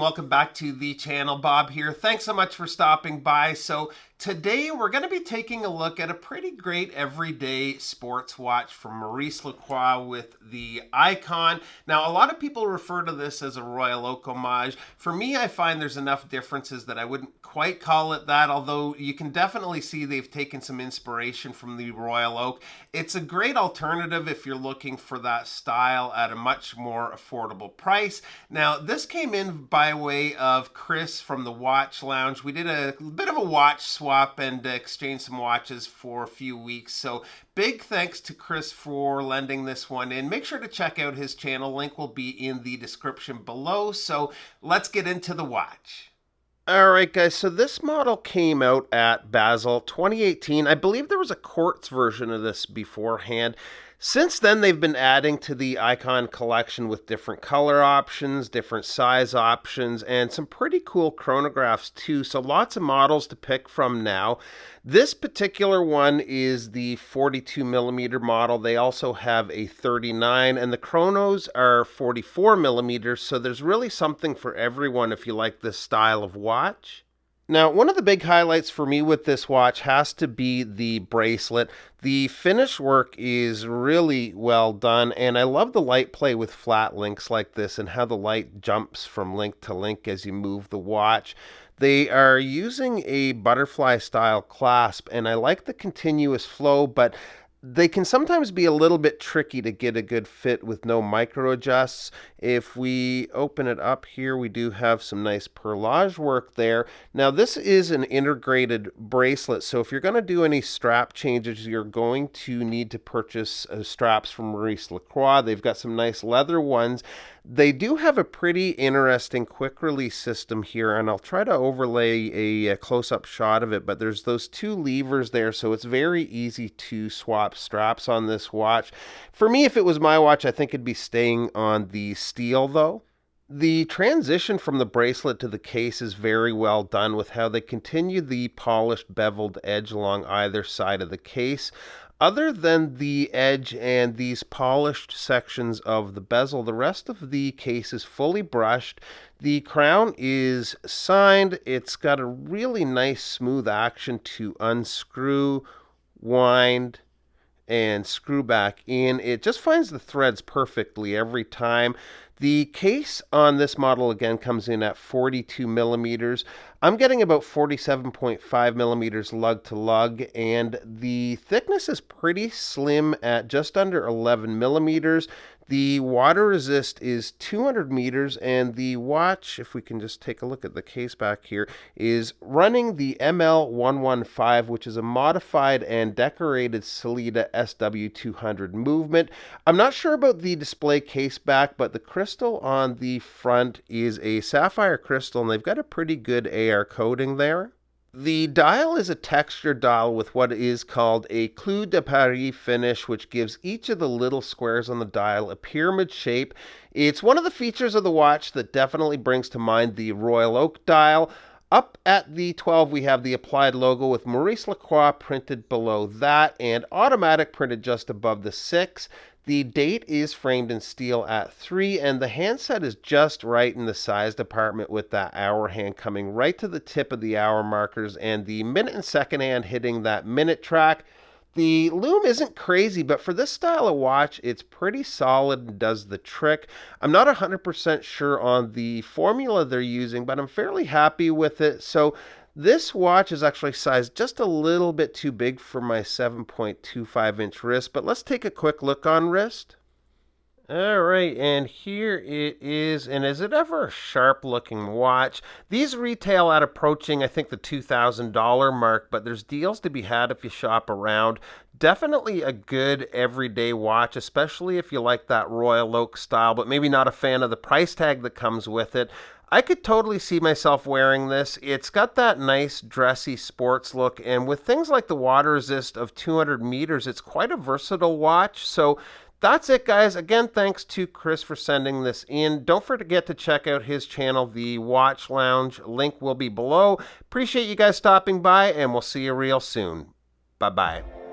welcome back to the channel. Bob here. Thanks so much for stopping by. So today we're going to be taking a look at a pretty great everyday sports watch from Maurice Lacroix with the Aikon. Now, a lot of people refer to this as a Royal Oak homage. For me, I find there's enough differences that I wouldn't quite call it that, although you can definitely see they've taken some inspiration from the Royal Oak. It's a great alternative if you're looking for that style at a much more affordable price. Now, this came in by way of Chris from the Watch Lounge. We did a bit of a watch swap and exchanged some watches for a few weeks. So big thanks to Chris for lending this one in. Make sure to check out his channel. Link will be in the description below. So let's get into the watch. All right, guys, so this model came out at Basel 2018. I believe there was a quartz version of this beforehand. Since then, they've been adding to the Aikon collection with different color options, different size options, and some pretty cool chronographs too. So lots of models to pick from now. This particular one is the 42 millimeter model. They also have a 39, and the chronos are 44 millimeters. So there's really something for everyone if you like this style of watch. Now, one of the big highlights for me with this watch has to be the bracelet. The finish work is really well done, and I love the light play with flat links like this and how the light jumps from link to link as you move the watch. They are using a butterfly style clasp, and I like the continuous flow, but they can sometimes be a little bit tricky to get a good fit with no micro adjusts. If we open it up here, we do have some nice perlage work there. Now, this is an integrated bracelet, so if you're going to do any strap changes, you're going to need to purchase straps from Maurice Lacroix. They've got some nice leather ones. They do have a pretty interesting quick release system here, and I'll try to overlay a close-up shot of it, but there's those two levers there, so it's very easy to swap straps on this watch. For me, if it was my watch, I think it'd be staying on the steel though. The transition from the bracelet to the case is very well done with how they continue the polished beveled edge along either side of the case. Other than the edge and these polished sections of the bezel, the rest of the case is fully brushed. The crown is signed. It's got a really nice smooth action to unscrew, wind, and screw back in. It just finds the threads perfectly every time. The case on this model again comes in at 42 millimeters. I'm getting about 47.5 millimeters lug to lug, and the thickness is pretty slim at just under 11 millimeters. The water resist is 200 meters, and the watch, if we can just take a look at the case back here, is running the ML115, which is a modified and decorated Sellita SW200 movement. I'm not sure about the display case back, but the crystal on the front is a sapphire crystal, and they've got a pretty good AR coating there. The dial is a textured dial with what is called a Clou de Paris finish, which gives each of the little squares on the dial a pyramid shape. It's one of the features of the watch that definitely brings to mind the Royal Oak dial. Up at the 12, we have the applied logo with Maurice Lacroix printed below that and automatic printed just above the 6. The date is framed in steel at 3, and the handset is just right in the size department with that hour hand coming right to the tip of the hour markers and the minute and second hand hitting that minute track. The loom isn't crazy, but for this style of watch, it's pretty solid and does the trick. I'm not 100% sure on the formula they're using, but I'm fairly happy with it. So this watch is actually sized just a little bit too big for my 7.25 inch wrist, but let's take a quick look on wrist. All right, and here it is, and is it ever a sharp looking watch? These retail at approaching, I think, the $2,000 mark, but there's deals to be had if you shop around. Definitely a good everyday watch, especially if you like that Royal Oak style, but maybe not a fan of the price tag that comes with it. I could totally see myself wearing this. It's got that nice dressy sports look, and with things like the water resist of 200 meters, it's quite a versatile watch. So that's it, guys. Again, thanks to Chris for sending this in. Don't forget to check out his channel, The Watch Lounge. Link will be below. Appreciate you guys stopping by, and we'll see you real soon. Bye-bye.